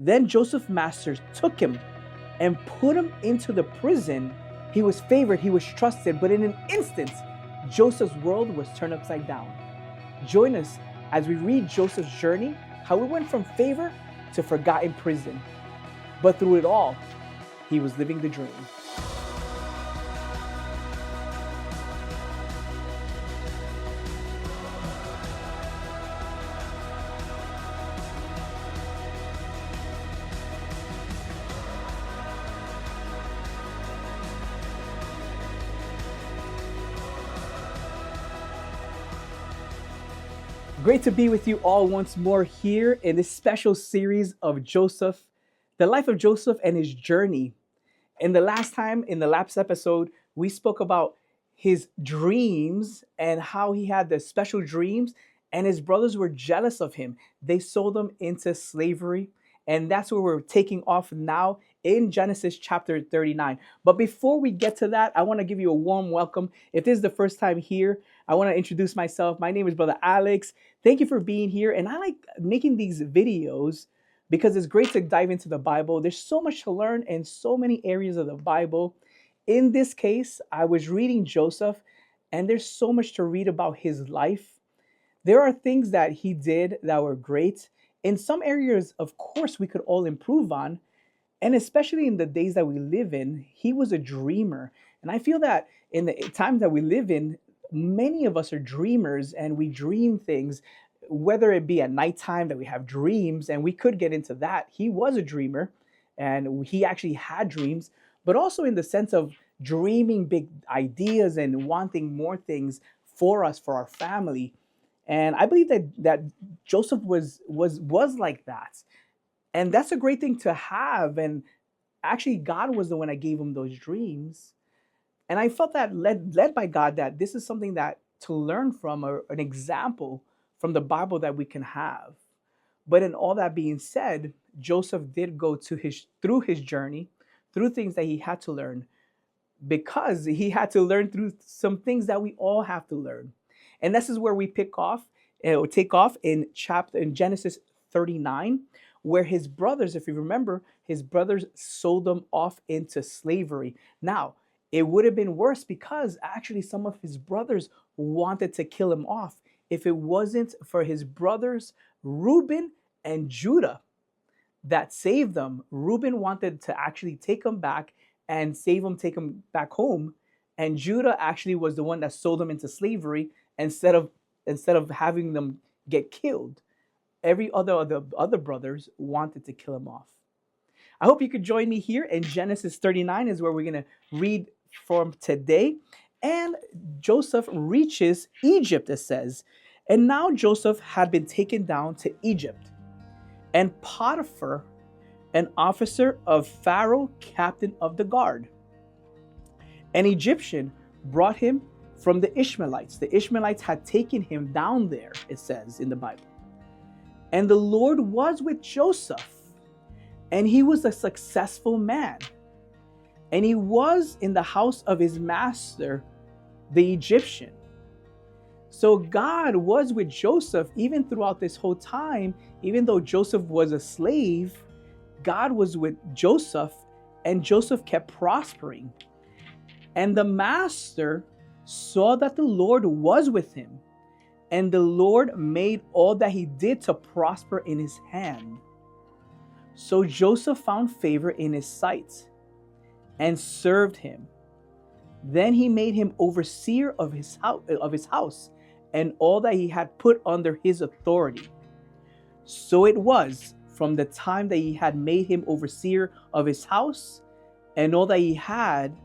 Then Joseph's masters took him and put him into the prison. He was favored, he was trusted, but in an instant, Joseph's world was turned upside down. Join us as we read Joseph's journey, how he went from favor to forgotten prison. But through it all, he was living the dream. Great to be with you all once more here in this special series of Joseph, the life of Joseph and his journey. In the last episode, we spoke about his dreams and how he had the special dreams, and his brothers were jealous of him. They sold him into slavery, and that's where we're taking off now in Genesis chapter 39. But before we get to that, I want to give you a warm welcome. If this is the first time here, I want to introduce myself. My name is Brother Alex. Thank you for being here. And I like making these videos because it's great to dive into the Bible. There's so much to learn in so many areas of the Bible. In this case, I was reading Joseph, and there's so much to read about his life. There are things that he did that were great. In some areas, of course, we could all improve on. And especially in the days that we live in, he was a dreamer. And I feel that in the times that we live in, many of us are dreamers and we dream things, whether it be at nighttime that we have dreams, and we could get into that. He was a dreamer and he actually had dreams, but also in the sense of dreaming big ideas and wanting more things for us, for our family. And I believe that Joseph was like that. And that's a great thing to have. And actually, God was the one that gave him those dreams. And I felt that led by God, that this is something that to learn from, or an example from the Bible that we can have. But in all that being said, Joseph did go through his journey, through things that he had to learn, because he had to learn through some things that we all have to learn. And this is where we take off in Genesis 39, where his brothers, if you remember, his brothers sold him off into slavery. Now, it would have been worse because actually some of his brothers wanted to kill him off if it wasn't for his brothers, Reuben and Judah, that saved them. Reuben wanted to actually take him back and save him, take him back home. And Judah actually was the one that sold him into slavery instead of having them get killed. Every other brothers wanted to kill him off. I hope you could join me here in Genesis 39 is where we're going to read from today. And Joseph reaches Egypt, it says. And now Joseph had been taken down to Egypt. And Potiphar, an officer of Pharaoh, captain of the guard, an Egyptian, brought him from the Ishmaelites. The Ishmaelites had taken him down there, it says in the Bible. And the Lord was with Joseph, and he was a successful man. And he was in the house of his master, the Egyptian. So God was with Joseph even throughout this whole time. Even though Joseph was a slave, God was with Joseph, and Joseph kept prospering. And the master saw that the Lord was with him, and the Lord made all that he did to prosper in his hand. So Joseph found favor in his sight and served him. Then he made him overseer of his house and all that he had put under his authority. So it was from the time that he had made him overseer of his house and all that he had,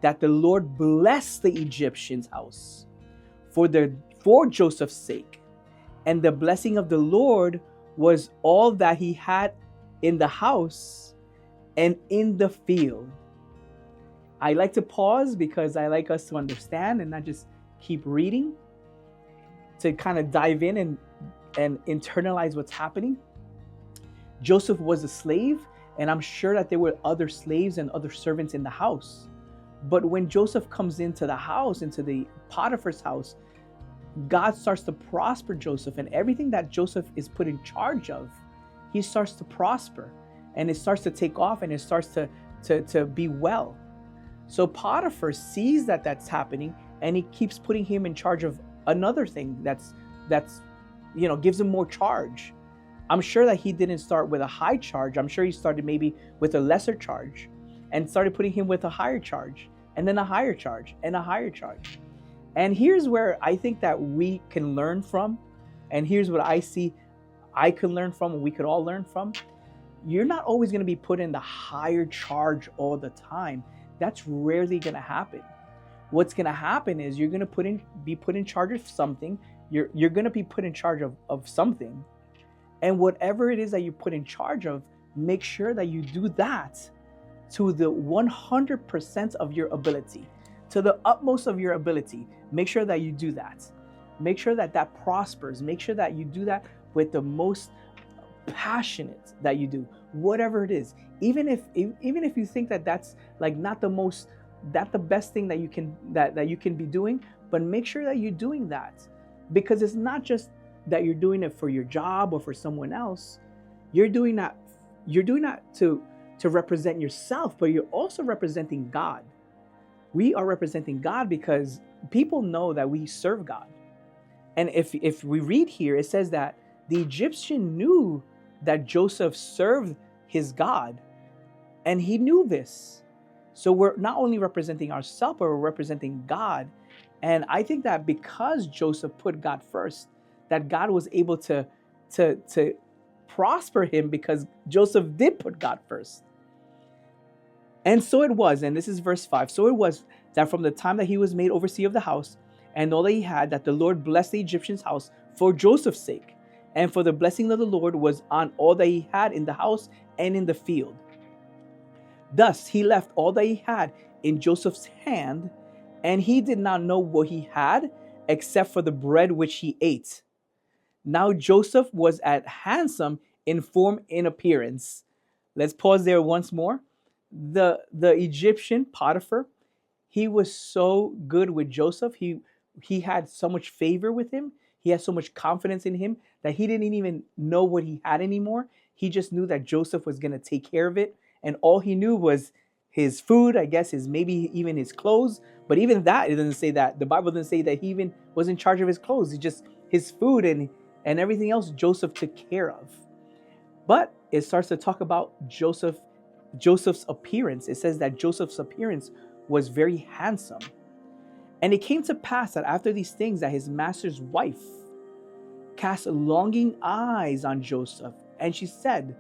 that the Lord blessed the Egyptian's house for Joseph's sake. And the blessing of the Lord was all that he had in the house and in the field. I like to pause because I like us to understand and not just keep reading, to kind of dive in and internalize what's happening. Joseph was a slave, and I'm sure that there were other slaves and other servants in the house. But when Joseph comes into the house, into the Potiphar's house, God starts to prosper Joseph, and everything that Joseph is put in charge of, he starts to prosper. and it starts to take off, and it starts to be well. So Potiphar sees that that's happening, and he keeps putting him in charge of another thing that's gives him more charge. I'm sure that he didn't start with a high charge. I'm sure he started maybe with a lesser charge and started putting him with a higher charge, and then a higher charge and a higher charge. And here's where I think that we can learn from, and here's what I see I can learn from, and we could all learn from. You're not always going to be put in the higher charge all the time. That's rarely going to happen. What's going to happen is you're going to be put in charge of something. You're going to be put in charge of something. And whatever it is that you put in charge of, make sure that you do that to the 100% of your ability, to the utmost of your ability. Make sure that you do that. Make sure that that prospers. Make sure that you do that with the most passionate that you do, whatever it is. Even if you think that that's like not the best thing that you can be doing, but make sure that you're doing that, because it's not just that you're doing it for your job or for someone else. You're doing that to represent yourself, but you're also representing God. We are representing God because people know that we serve God. And if we read here, it says that the Egyptian knew that Joseph served his God, and he knew this. So we're not only representing ourselves, but we're representing God. And I think that because Joseph put God first, that God was able to prosper him, because Joseph did put God first. And so it was, and this is verse 5. So it was that from the time that he was made overseer of the house and all that he had, that the Lord blessed the Egyptian's house for Joseph's sake. And for the blessing of the Lord was on all that he had in the house and in the field. Thus he left all that he had in Joseph's hand, and he did not know what he had except for the bread which he ate. Now Joseph was as handsome in form and appearance. Let's pause there once more. The Egyptian Potiphar, he was so good with Joseph. He had so much favor with him. He had so much confidence in him that he didn't even know what he had anymore. He just knew that Joseph was going to take care of it. And all he knew was his food, I guess, maybe even his clothes. But even that, it doesn't say that. The Bible doesn't say that he even was in charge of his clothes. It's just his food and everything else Joseph took care of. But it starts to talk about Joseph's appearance. It says that Joseph's appearance was very handsome. And it came to pass that after these things, that his master's wife cast longing eyes on Joseph, and she said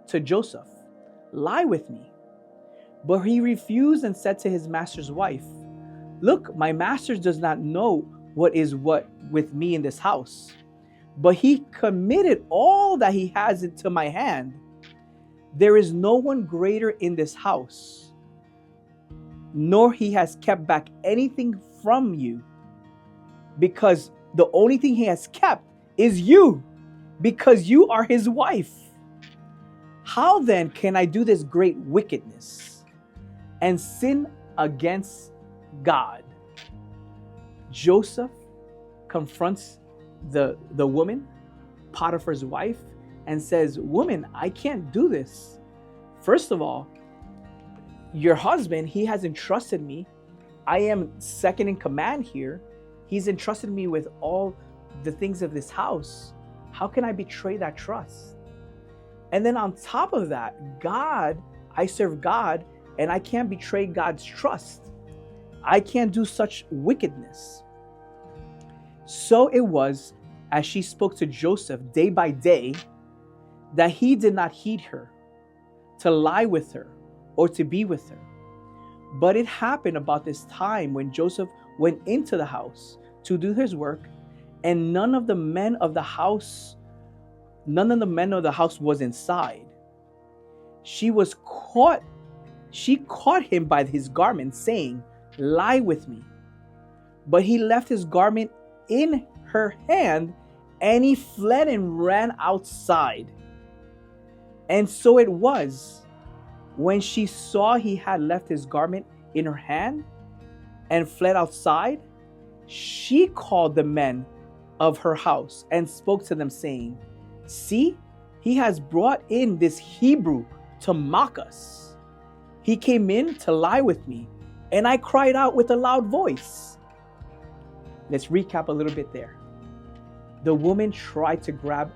to Joseph, "Lie with me." But he refused and said to his master's wife, "Look, my master does not know what with me in this house, but he committed all that he has into my hand. There is no one greater in this house, nor he has kept back anything from you, because the only thing he has kept is you, because you are his wife. How then can I do this great wickedness and sin against God?" Joseph confronts the woman, Potiphar's wife, and says, "Woman, I can't do this. First of all, your husband, he has entrusted me. I am second in command here. He's entrusted me with all the things of this house. How can I betray that trust? And then on top of that, God, I serve God, and I can't betray God's trust. I can't do such wickedness." So it was, as she spoke to Joseph day by day, that he did not heed her, to lie with her, or to be with her. But it happened about this time when Joseph went into the house to do his work, and none of the men of the house was inside. She caught him by his garment, saying, "Lie with me." But he left his garment in her hand, and he fled and ran outside. And so it was, when she saw he had left his garment in her hand and fled outside, she called the men of her house and spoke to them, saying, "See, He has brought in this Hebrew to mock us. He came in to lie with me, and I cried out with a loud voice. Let's recap a little bit there. The woman tried to grab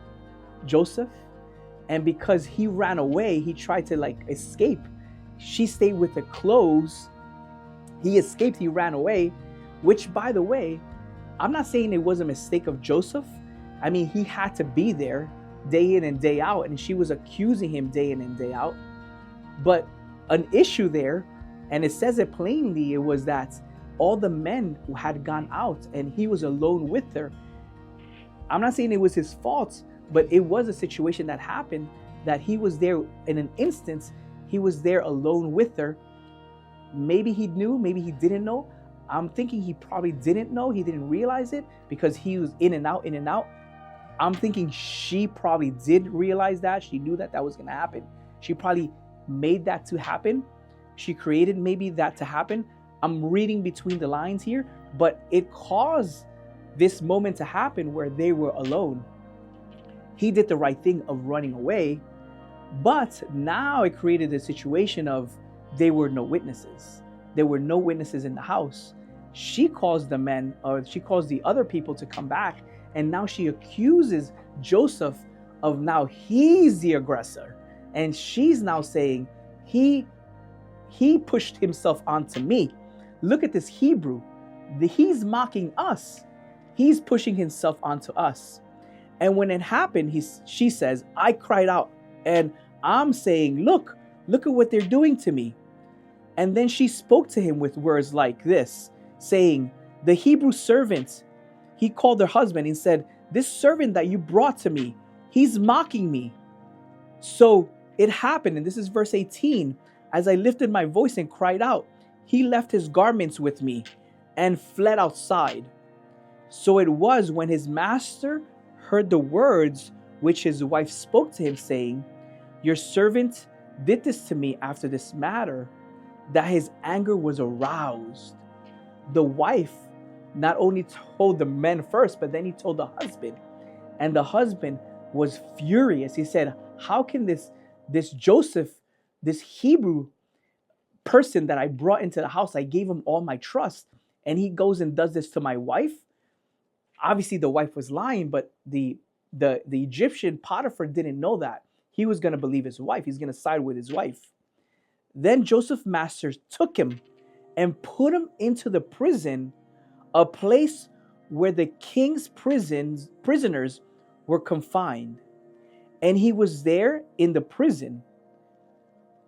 Joseph, and because he ran away, he tried to escape. She stayed with the clothes. He escaped, he ran away, which, by the way, I'm not saying it was a mistake of Joseph. I mean, he had to be there day in and day out, and she was accusing him day in and day out. But an issue there, and it says it plainly, it was that all the men had gone out and he was alone with her. I'm not saying it was his fault, but it was a situation that happened, that he was there in an instance, he was there alone with her. Maybe he knew, maybe he didn't know. I'm thinking he probably didn't know. He didn't realize it because he was in and out, in and out. I'm thinking she probably did realize that. She knew that that was going to happen. She probably made that to happen. She created maybe that to happen. I'm reading between the lines here, but it caused this moment to happen where they were alone. He did the right thing of running away, but now it created a situation of there were no witnesses. There were no witnesses in the house. She calls the men, or she calls the other people to come back, and now she accuses Joseph of now he's the aggressor. And she's now saying, he pushed himself onto me. Look at this Hebrew. He's mocking us. He's pushing himself onto us. And when it happened, she says, I cried out, and I'm saying, look at what they're doing to me. And then she spoke to him with words like this, saying, the Hebrew servant, he called her husband and said, this servant that you brought to me, he's mocking me. So it happened, and this is verse 18, as I lifted my voice and cried out, he left his garments with me and fled outside. So it was when his master heard the words which his wife spoke to him, saying, your servant did this to me after this matter, that his anger was aroused. The wife not only told the men first, but then he told the husband. And the husband was furious. He said, how can this Joseph, this Hebrew person that I brought into the house, I gave him all my trust, and he goes and does this to my wife? Obviously the wife was lying, but the Egyptian Potiphar didn't know that. He was going to believe his wife. He's going to side with his wife. Then Joseph's masters took him and put him into the prison, a place where the king's prisoners were confined. And he was there in the prison.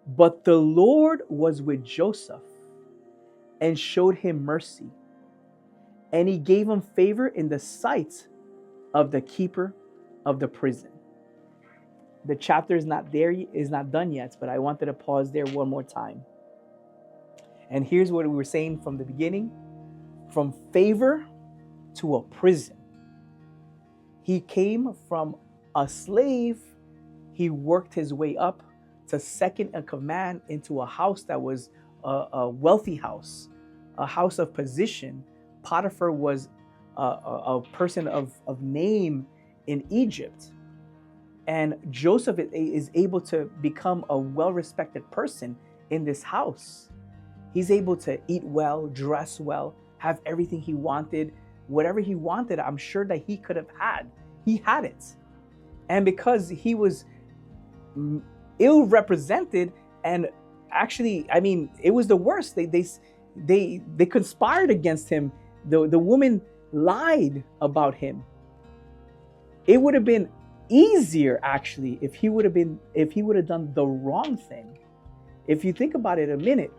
But the Lord was with Joseph and showed him mercy. And he gave him favor in the sight of the keeper of the prison. The chapter is not done yet, but I wanted to pause there one more time. And here's what we were saying from the beginning. From favor to a prison. He came from a slave. He worked his way up to second in command into a house that was a wealthy house, a house of position. Potiphar was a person of name in Egypt. And Joseph is able to become a well-respected person in this house. He's able to eat well, dress well, have everything he wanted. Whatever he wanted, I'm sure that he could have had. He had it. And because he was ill-represented, and actually, I mean, it was the worst. They conspired against him. The woman lied about him. It would have been easier, actually, if he would have done the wrong thing. If you think about it a minute,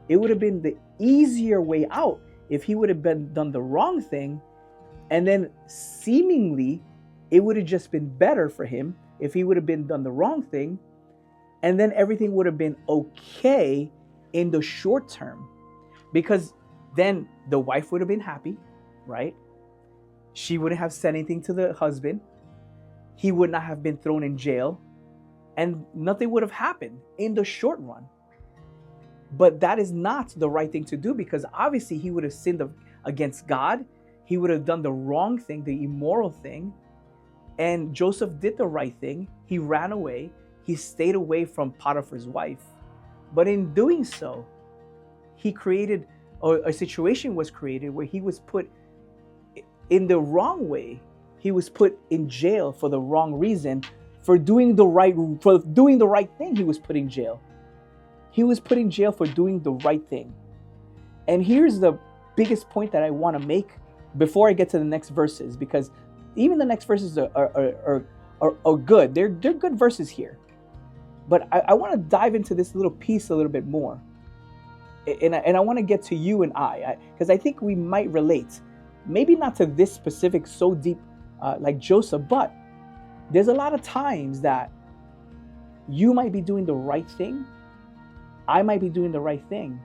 it would have been the easier way out if he would have done the wrong thing, and then seemingly it would have just been better for him if he would have done the wrong thing, and then everything would have been okay in the short term, because then the wife would have been happy, right? She wouldn't have said anything to the husband. He would not have been thrown in jail, and nothing would have happened in the short run. But that is not the right thing to do, because obviously he would have sinned against God. He would have done the wrong thing, the immoral thing. And Joseph did the right thing. He ran away. He stayed away from Potiphar's wife. But in doing so, he created, or a situation was created where he was put in the wrong way. He was put in jail for the wrong reason. For doing the right thing, he was put in jail. He was put in jail for doing the right thing. And here's the biggest point that I want to make before I get to the next verses, because even the next verses are good. They're good verses here. But I want to dive into this little piece a little bit more. And I want to get to you and I, because I think we might relate. Maybe not to this specific, so deep like Joseph, but there's a lot of times that you might be doing the right thing. I might be doing the right thing.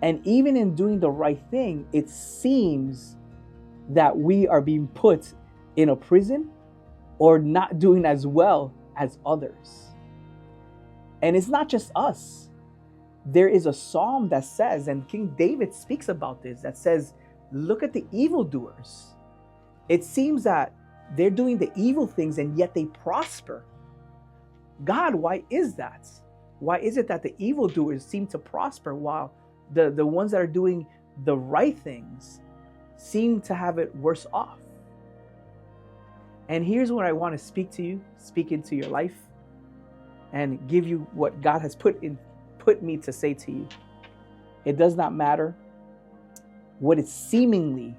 And even in doing the right thing, it seems that we are being put in a prison or not doing as well as others. And it's not just us. There is a psalm that says, and King David speaks about this, that says, look at the evildoers. It seems that they're doing the evil things and yet they prosper. God, why is that? Why is it that the evildoers seem to prosper while the ones that are doing the right things seem to have it worse off? And here's what I want to speak to you, speak into your life, and give you what God has put me to say to you. It does not matter what it seemingly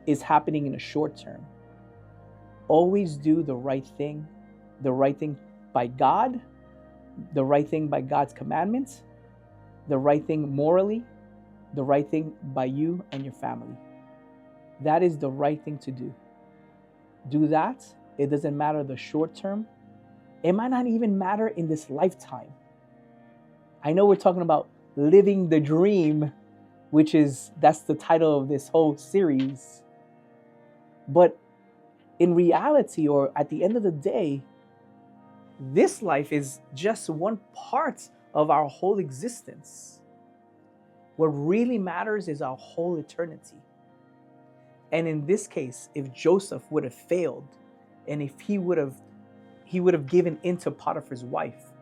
is happening in the short term. Always do the right thing by God, the right thing by God's commandments, the right thing morally, the right thing by you and your family. That is the right thing to do. Do that. It doesn't matter the short term. It might not even matter in this lifetime. I know we're talking about living the dream, that's the title of this whole series. But in reality, or at the end of the day, this life is just one part of our whole existence. What really matters is our whole eternity. And in this case, if Joseph would have failed, and if he would have given in to Potiphar's wife,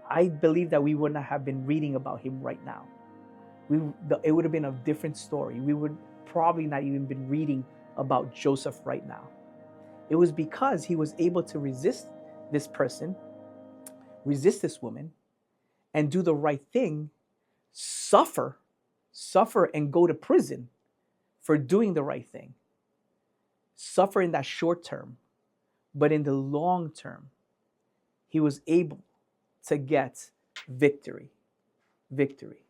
I believe that we would not have been reading about him right now. It would have been a different story. We would probably not even been reading about Joseph right now. It was because he was able to resist this person, resist this woman, and do the right thing, suffer and go to prison for doing the right thing. Suffer in that short term, but in the long term, he was able to get victory. Victory.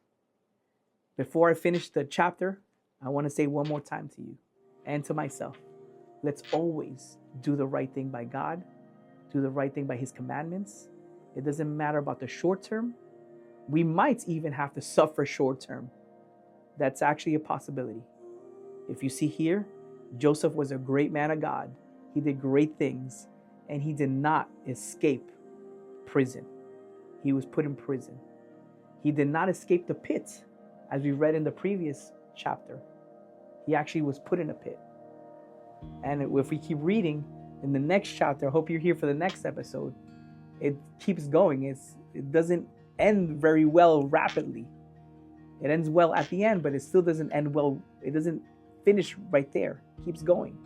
Before I finish the chapter, I want to say one more time to you and to myself, let's always do the right thing by God, do the right thing by his commandments. It doesn't matter about the short term. We might even have to suffer short term. That's actually a possibility. If you see here, Joseph was a great man of God. He did great things, and he did not escape prison. He was put in prison. He did not escape the pit, as we read in the previous chapter. He actually was put in a pit. And if we keep reading in the next chapter, I hope you're here for the next episode, it keeps going. It doesn't end very well rapidly. It ends well at the end, but it still doesn't end well. It doesn't finish right there. It keeps going.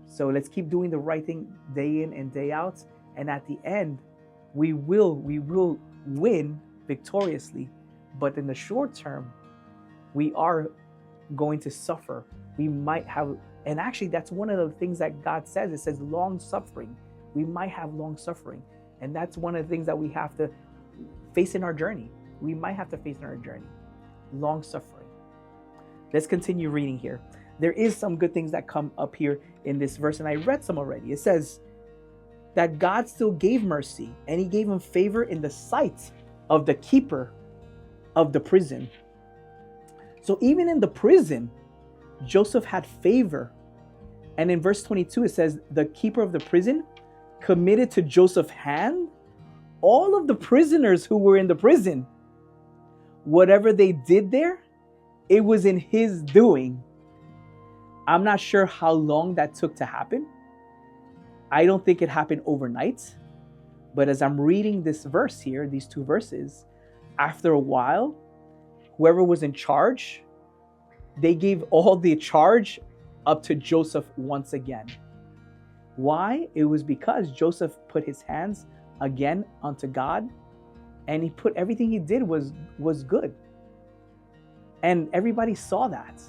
So let's keep doing the right thing day in and day out. And at the end, we will win victoriously. But in the short term, we are going to suffer. We might have, and actually that's one of the things that God says. It says long suffering. We might have long suffering. And that's one of the things that we have to face in our journey. We might have to face in our journey. Long suffering. Let's continue reading here. There is some good things that come up here in this verse, and I read some already. It says that God still gave mercy, and he gave him favor in the sight of the keeper of the prison. So even in the prison, Joseph had favor. And in verse 22, it says, the keeper of the prison committed to Joseph's hand all of the prisoners who were in the prison. Whatever they did there, it was in his doing. I'm not sure how long that took to happen. I don't think it happened overnight, but as I'm reading this verse here, these two verses, after a while, whoever was in charge, they gave all the charge up to Joseph once again. Why? It was because Joseph put his hands again unto God, and he put everything he did was good. And everybody saw that.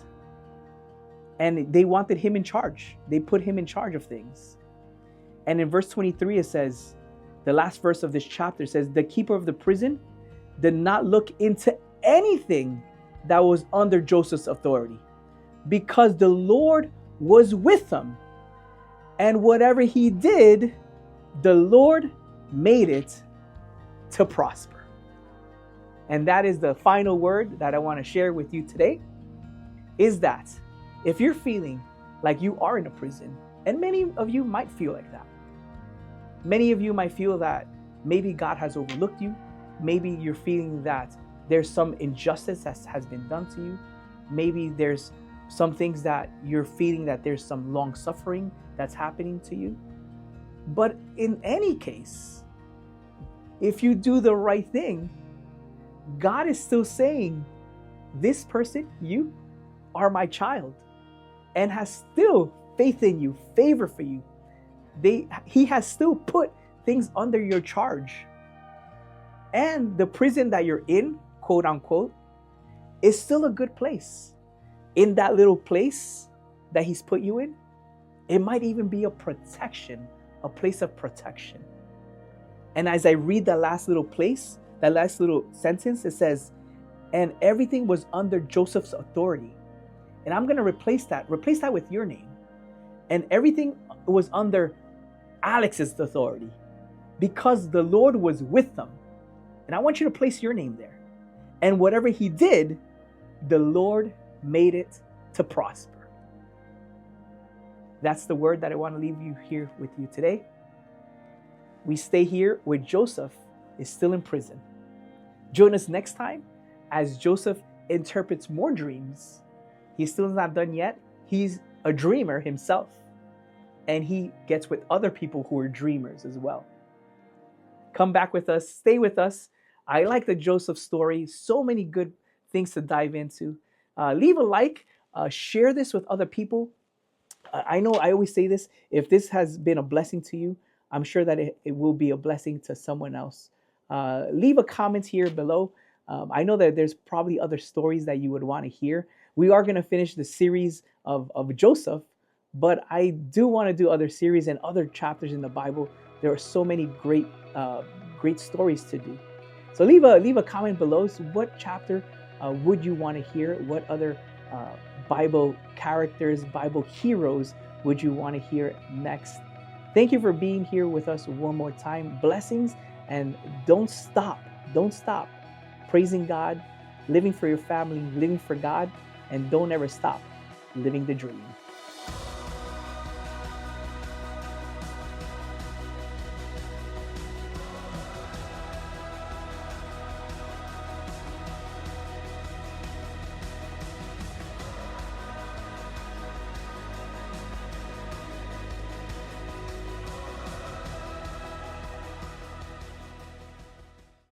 And they wanted him in charge. They put him in charge of things. And in verse 23, it says, the last verse of this chapter says, the keeper of the prison did not look into anything that was under Joseph's authority, because the Lord was with him. And whatever he did, the Lord made it to prosper. And that is the final word that I want to share with you today, is that if you're feeling like you are in a prison, and many of you might feel like that. Many of you might feel that maybe God has overlooked you. Maybe you're feeling that there's some injustice that has been done to you. Maybe there's some things that you're feeling that there's some long suffering that's happening to you. But in any case, if you do the right thing, God is still saying, this person, you are my child, and has still faith in you, favor for you. He has still put things under your charge. And the prison that you're in, quote unquote, is still a good place. In that little place that he's put you in, it might even be a protection, a place of protection. And as I read that last little place, that last little sentence, it says, and everything was under Joseph's authority. And I'm going to replace that with your name. And everything was under Alex's authority, because the Lord was with them. And I want you to place your name there. And whatever he did, the Lord made it to prosper. That's the word that I want to leave you here with you today. We stay here where Joseph is still in prison. Join us next time as Joseph interprets more dreams. He's still not done yet. He's a dreamer himself. And he gets with other people who are dreamers as well. Come back with us. Stay with us. I like the Joseph story. So many good things to dive into. Leave a like. Share this with other people. I know I always say this. If this has been a blessing to you, I'm sure that it will be a blessing to someone else. Leave a comment here below. I know that there's probably other stories that you would want to hear. We are going to finish the series of Joseph, but I do want to do other series and other chapters in the Bible. There are so many great stories to do. So leave a comment below. So what chapter would you want to hear? What other Bible characters, Bible heroes would you want to hear next? Thank you for being here with us one more time. Blessings, and don't stop praising God, living for your family, living for God, and don't ever stop living the dream.